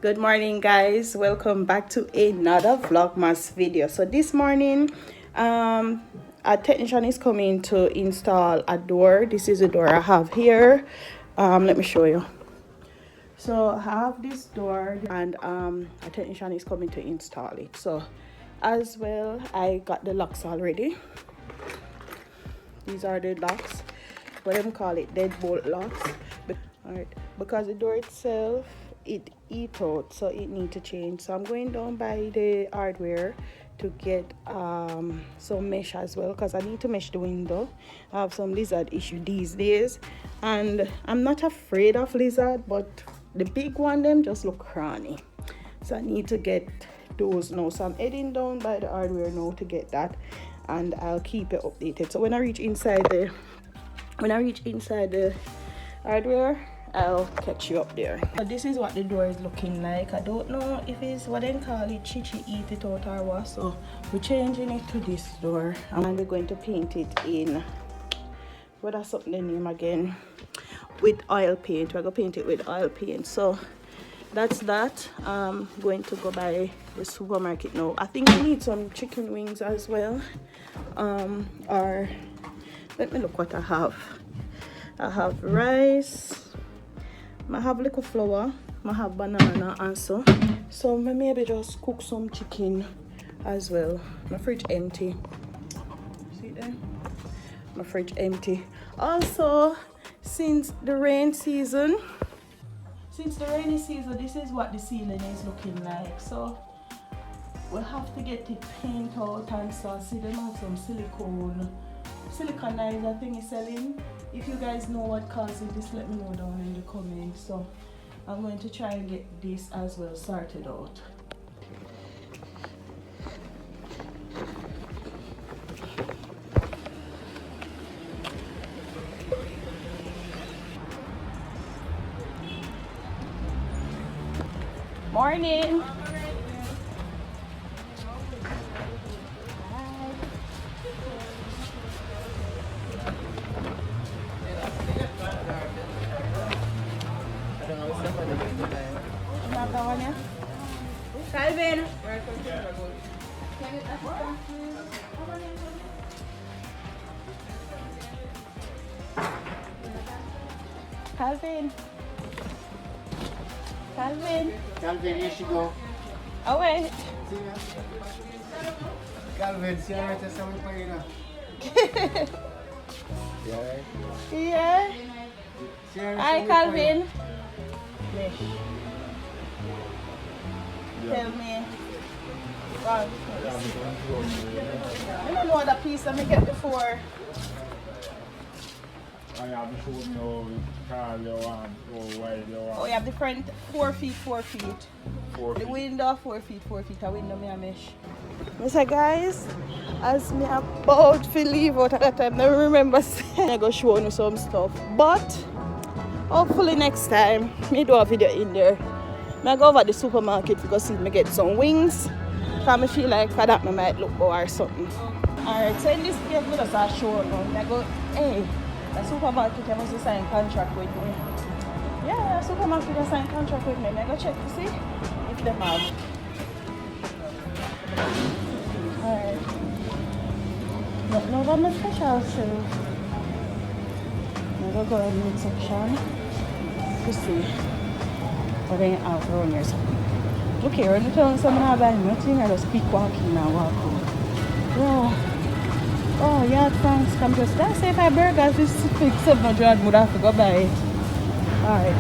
Good morning, guys. Welcome back to another Vlogmas video. So this morning a technician is coming to install a door. This is a door I have here. Let me show you. So I have this door and a technician is coming to install it. So as well, I got the locks already. These are the locks, what them call it, deadbolt locks. All right, because the door itself, it eat out, so it need to change. So I'm going down by the hardware to get some mesh as well, because I need to mesh the window. I have some lizard issue these days, and I'm not afraid of lizard, but the big one them just look crony, so I need to get those now. So I'm heading down by the hardware now to get that, and I'll keep it updated. So when I reach inside the hardware, I'll catch you up there. So this is what the door is looking like. I don't know if it's what they call it, chichi eat it out or what. So we're changing it to this door, and we're going to paint it in, what is something the name again, with oil paint. We're gonna paint it with oil paint. So that's that. I'm going to go by the supermarket now. I think we need some chicken wings as well, or let me look what I have. I have rice, I have little flour, I have banana also. So maybe just cook some chicken as well. My fridge empty. See there? My fridge empty. Also, since the rainy season, this is what the ceiling is looking like. So we'll have to get it paint out, and so see them have some siliconizer thing is selling. If you guys know what causes this, let me know down in the comments. So I'm going to try and get this as well sorted out. Morning. Calvin. Calvin, here she go. Oh wait. Calvin, see how it's a for you now. Yeah. Hi, Calvin. Tell me. God. I don't know what the piece I get before. I have to show me how tall you want, how wide you want. Oh, you have the front 4 feet, 4 feet. 4 feet. The window 4 feet, 4 feet. A window me a mesh. I say, guys, as me about to leave out at that time, I remember saying I go show you some stuff. But hopefully next time, me do a video in there. I go over the supermarket because see me get some wings. Because I feel like for that I might look or something. Alright, so in this case, we just a show now. I go, hey, the supermarket I must sign contract with me. Yeah, the supermarket I sign contract with me. I go check to see if they have. Alright. But no one special, so I go in the section to see. Or then out around here. Look here, when you tell someone how bad nothing, I just pick walking and walk home. Oh yeah, thanks. Come just that say if I burgers is 700 would have to go buy it. Alright,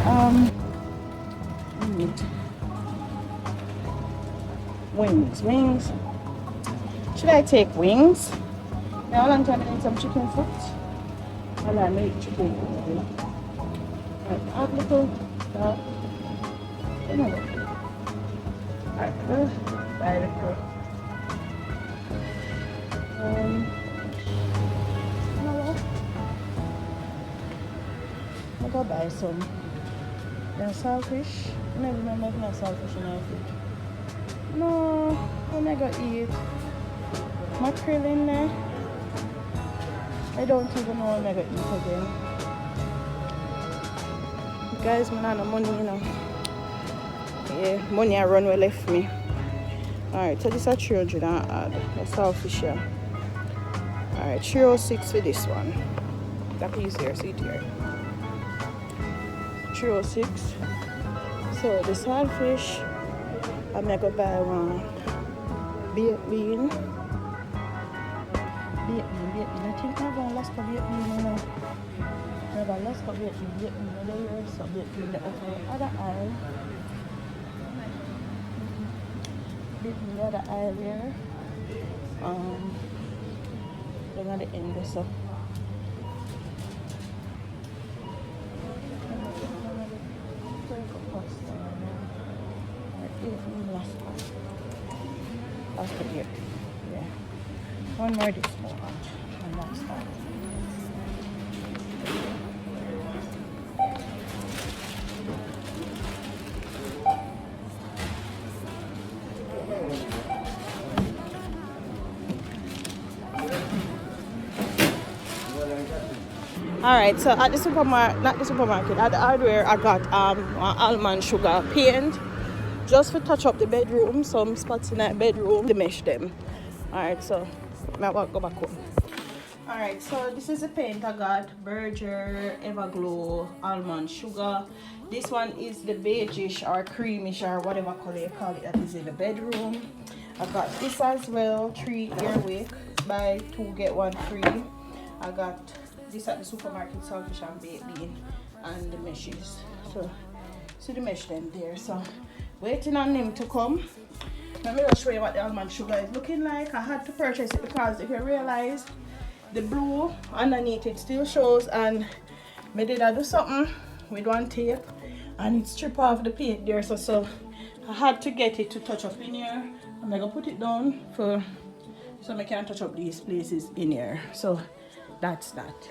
wings. Should I take wings? Now how long time I need some chicken foot? And I make chicken foot. Alright, add little that. Alright, buy the cook. I'll go buy some. Then saltfish. I never remember if I saltfish in our food. No, I'm not gonna eat. Mackerel in there. I don't even know I'm gonna eat again. Guys, I have no money, you know. Yeah, money I run well left me. Alright, so this is 300 and add. That's all fish here. Alright, 306 for this one. That piece here, see it here. 306. So the saltfish, I'm gonna go buy one baked bean. Baked bean. I think I have a last baked bean, you know. I have a last baked bean there, so baked bean over the other aisle. Baked bean the other aisle here. Then at the end there, so. After here, yeah. One more this moment, and that's fine. Alright, so at the supermarket, not the supermarket, at the hardware, I got almond sugar paint. Just for touch up the bedroom, some spots in that bedroom, to mesh them. Alright, so I will go back home. Alright, so this is the paint I got. Berger, Everglow, almond sugar. This one is the beigeish or creamish or whatever color you call it that is in the bedroom. I got this as well, 3 earwick. Buy 2 get 1 free. I got this at the supermarket, saltfish and baked bean and the meshes. So see the mesh them there. So waiting on them to come. Let me just show you what the almond sugar is looking like. I had to purchase it because if you realize the blue underneath it still shows, and I did do something with one tape and it stripped off the paint there, so I had to get it to touch up in here. I'm gonna put it down for so I can touch up these places in here. So that's that.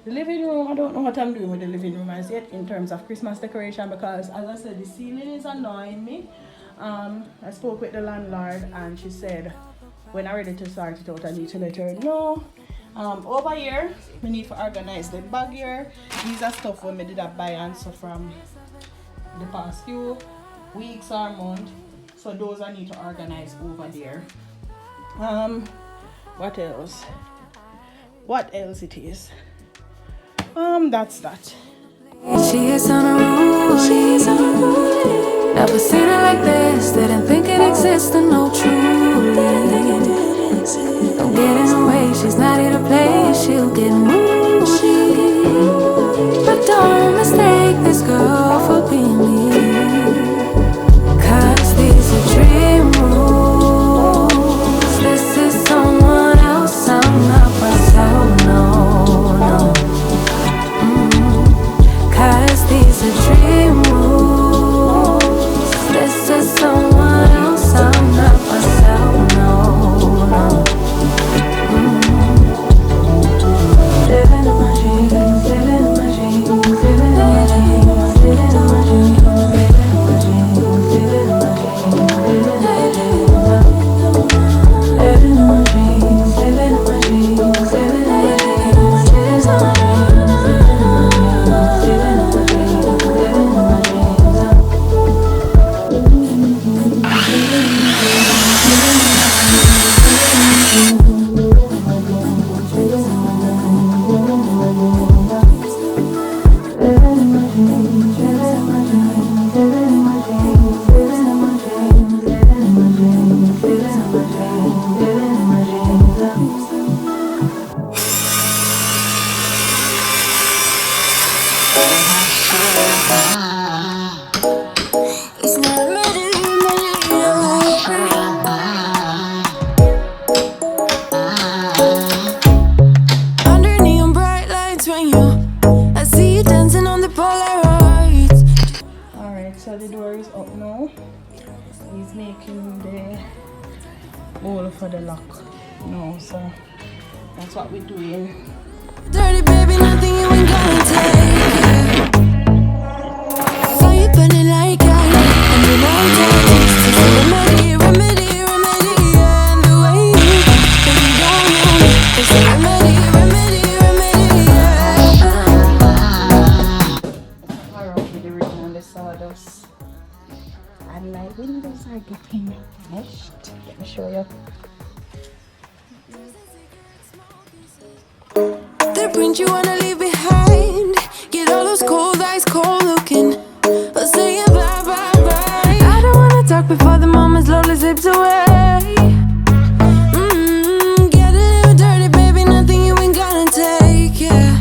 The living room, I don't know what I'm doing with the living room as yet in terms of Christmas decoration, because as I said, the ceiling is annoying me. I spoke with the landlord and she said when I'm ready to start it out, I need to let her know. Over here, we need to organize the bag here. These are stuff when we did a buy and so from the past few weeks or month. So those I need to organize over there. What else? What else it is? That's that. She is unruly. Never seen her like this. Didn't think it existed, no truly. Don't get in her way, she's not here to play. She'll get moody. But don't mistake this girl for being me. 'Cause these are dream rules. This is someone else, I'm not myself, no. These are dream rules. This is someone else, I'm not myself, no. Living in my dreams, living in my dreams, living in my dreams, living in my dreams, living in my dreams, living in my dreams, living in my dreams, living in my dreams, living in my dreams. For the lock, no, so that's what we're doing. Dirty baby, nothing you ain't gonna take. Saw you burning like ice, and you know remedy, remedy, remedy, and the way you don't know me, it's a remedy, remedy, remedy, yeah. I wrote with the written on this side. sawdust. And my windows are getting meshed. Let me show you. The print you wanna leave behind. Get all those cold eyes cold looking. But saying bye bye bye. I don't wanna talk before the moment slowly slips away. Get a little dirty, baby. Nothing you ain't gonna take, yeah.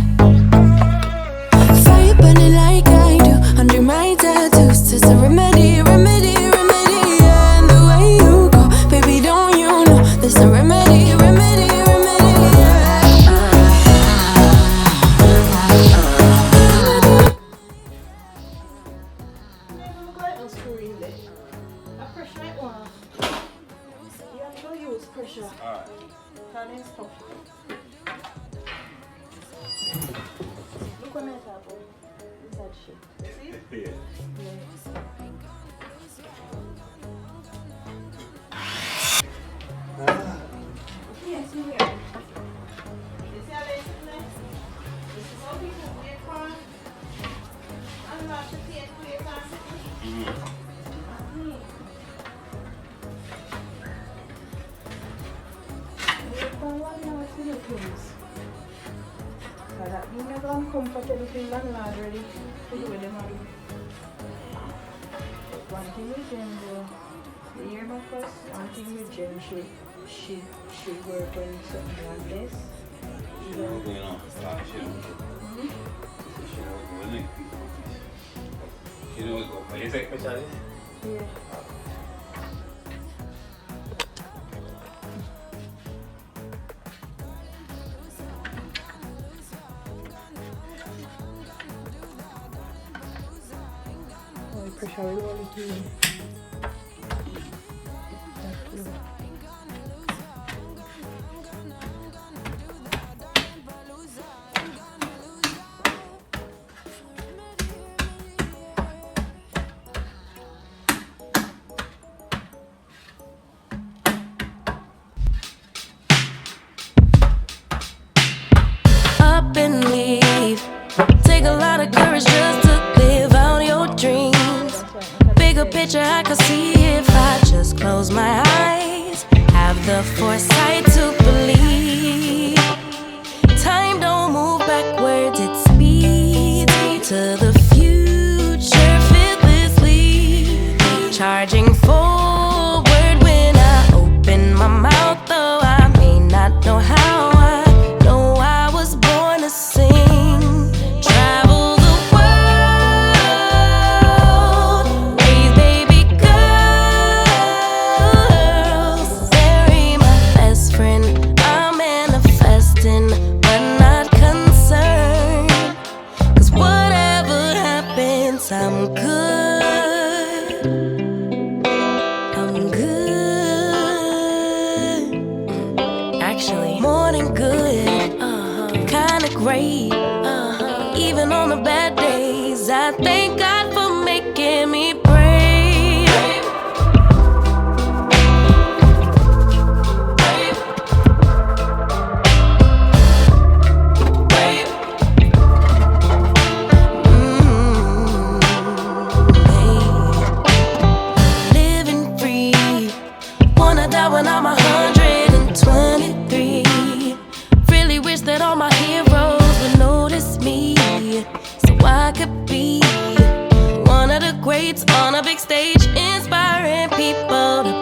Fire burning like I do under my tattoos. It's a remedy, remedy, remedy, yeah. And the way you go, baby, don't you know? There's a remedy, remedy, remedy, yeah. Look like no screw in there. I pressure it one. You have to use pressure. Alright. Turn it stop. Look what I have. This that shit. See? Yeah. Yes, you hear. You see how they do that? This is how people wait for. I'm not to take away from. That means you're going to comfort everything landlord ready to do with them. One thing with Jen though, the year before, one thing with Jen, she work on something like this. You know what's going on? A lot of shit. Shit over with. You know what's going on? You take a picture of this? Yeah. Pressure will roll it in. Up and leave. Take a lot of courage just to live out your dreams. Bigger picture I could see if I just close my eyes. Have the foresight to believe. Time don't move backwards, it speeds me to the future fearlessly. Charging forward when I open my mouth, though I may not know how. I know I was born to sing. Travel the world, raise baby girls, bury my best friend. I'm manifesting, but not concerned. 'Cause whatever happens, I'm good. I'm good. Actually, more than good. Kinda great. Even on the bad days, I thank God for making me brave. Living free. Wanna die when I'm 123. Really wish that all my heroes would notice me, so I could be one of the greats on a big stage, inspiring people to